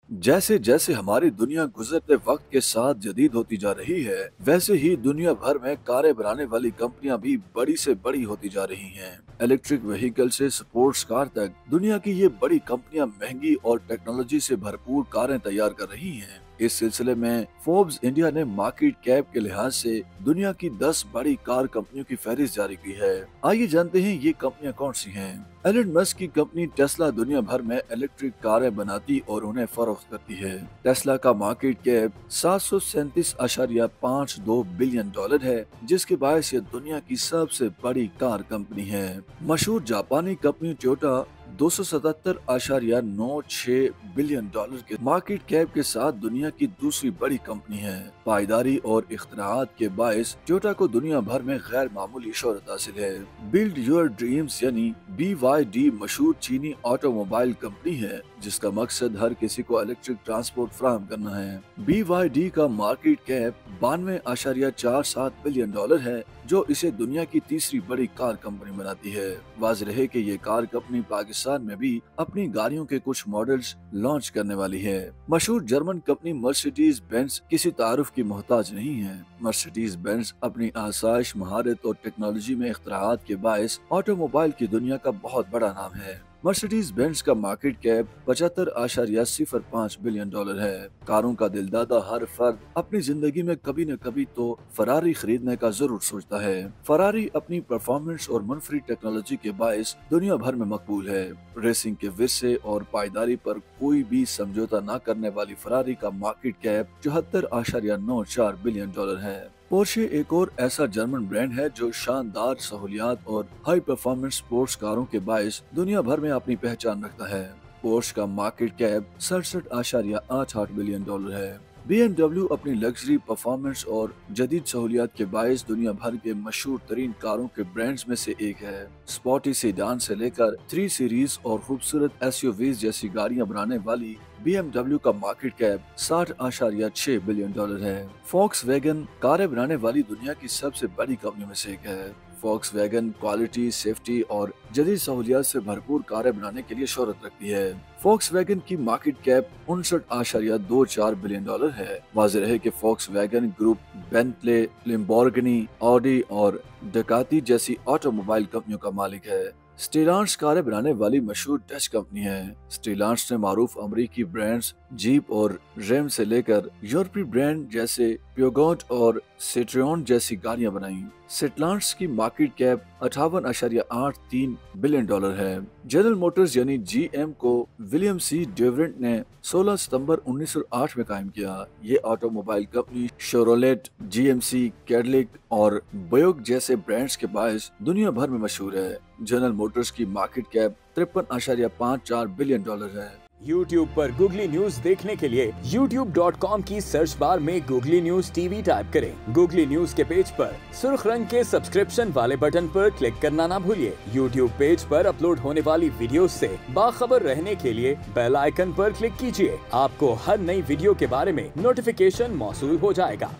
जैसे जैसे हमारी दुनिया गुजरते वक्त के साथ जदीद होती जा रही है, वैसे ही दुनिया भर में कारें बनाने वाली कंपनियां भी बड़ी से बड़ी होती जा रही हैं। इलेक्ट्रिक व्हीकल से स्पोर्ट्स कार तक दुनिया की ये बड़ी कंपनियां महंगी और टेक्नोलॉजी से भरपूर कारें तैयार कर रही हैं। इस सिलसिले में फोर्ब्स इंडिया ने मार्केट कैप के लिहाज से दुनिया की 10 बड़ी कार कंपनियों की फहरिस्त जारी की है। आइए जानते हैं ये कंपनियां कौन सी हैं। एलन मस्क की कंपनी टेस्ला दुनिया भर में इलेक्ट्रिक कारें बनाती और उन्हें फरोख्त करती है। टेस्ला का मार्केट कैप 737.52 बिलियन डॉलर है, जिसके बायस ये दुनिया की सबसे बड़ी कार कंपनी है। मशहूर जापानी कंपनी टोयोटा 277.96 बिलियन डॉलर के मार्केट कैप के साथ दुनिया की दूसरी बड़ी कंपनी है। पायदारी और इख्तराआत के बायस टोयोटा को दुनिया भर में गैर मामूली शोहरत हासिल है। बिल्ड योर ड्रीम्स यानी BYD मशहूर चीनी ऑटोमोबाइल कंपनी है, जिसका मकसद हर किसी को इलेक्ट्रिक ट्रांसपोर्ट फराहम करना है। BYD का मार्केट कैप 92.47 बिलियन डॉलर है, जो इसे दुनिया की तीसरी बड़ी कार कंपनी बनाती है। वाज़ेह है कि ये कार कंपनी पाकिस्तान में भी अपनी गाड़ियों के कुछ मॉडल्स लॉन्च करने वाली है। मशहूर जर्मन कंपनी मर्सिडीज बेंज किसी तारुफ की मोहताज नहीं है। मर्सिडीज बेंज अपनी आसाइश, महारत और टेक्नोलॉजी में इख्तराआत के बायस ऑटोमोबाइल की दुनिया का बहुत बड़ा नाम है। मर्सिडीज बेंज का मार्केट कैप 75.05 बिलियन डॉलर है। कारों का दिलदादा हर फर्द अपनी जिंदगी में कभी न कभी तो फरारी खरीदने का जरूर सोचता है। फरारी अपनी परफॉर्मेंस और मुनफरिद टेक्नोलॉजी के बायस दुनिया भर में मकबूल है। रेसिंग के विरसे और पायदारी पर कोई भी समझौता न करने वाली फरारी का मार्केट कैप 74.94 बिलियन डॉलर है। पोर्शे एक और ऐसा जर्मन ब्रांड है जो शानदार सहूलियात और हाई परफॉर्मेंस स्पोर्ट्स कारों के बायस दुनिया भर में अपनी पहचान रखता है। पोर्श का मार्केट कैप 67.88 बिलियन डॉलर है। BMW अपनी लग्जरी परफॉर्मेंस और जदीद सहूलियात के बायस दुनिया भर के मशहूर तरीन कारों के ब्रांड्स में से एक है। स्पोर्टी सेडान से लेकर 3 सीरीज और खूबसूरत SUVs जैसी गाड़ियां बनाने वाली BMW का मार्केट कैप 60.6 बिलियन डॉलर है। Volkswagen कारें बनाने वाली दुनिया की सबसे बड़ी कंपनियों में से एक है। Volkswagen क्वालिटी, सेफ्टी और जदीद सहूलियात से भरपूर कारें बनाने के लिए शोहरत रखती है। Volkswagen की मार्केट कैप 59.24 बिलियन डॉलर है। वाज़ेह है कि Volkswagen group Bentley, Lamborghini, Audi और डकाती जैसी ऑटोमोबाइल कंपनियों का मालिक है। स्टेलांट्स कारें बनाने वाली मशहूर डच कंपनी है। स्टेलांट्स ने मारूफ अमरीकी ब्रांड्स जीप और रेम से लेकर यूरोपीय ब्रांड जैसे प्यूगोट और सिट्रोन जैसी गाड़ियां बनाई। स्टेलांट्स की मार्केट कैप 58.83 बिलियन डॉलर है। जनरल मोटर्स यानी GM को विलियम सी डेवरेंट ने 16 सितंबर 1908 में कायम किया। ये automobile company Chevrolet, GMC, Cadillac और बुइक जैसे ब्रांड्स के बायस दुनिया भर में मशहूर है। जनरल मोटर्स की मार्केट कैप 53.54 बिलियन डॉलर है। YouTube पर गूगली न्यूज देखने के लिए youtube.com की सर्च बार में गूगली न्यूज TV टाइप करें। गूगली न्यूज के पेज पर सुर्ख रंग के सब्सक्रिप्शन वाले बटन पर क्लिक करना ना भूलिए। YouTube पेज पर अपलोड होने वाली वीडियोस से बाखबर रहने के लिए बेल आइकन पर क्लिक कीजिए। आपको हर नई वीडियो के बारे में नोटिफिकेशन मौसूल हो जाएगा।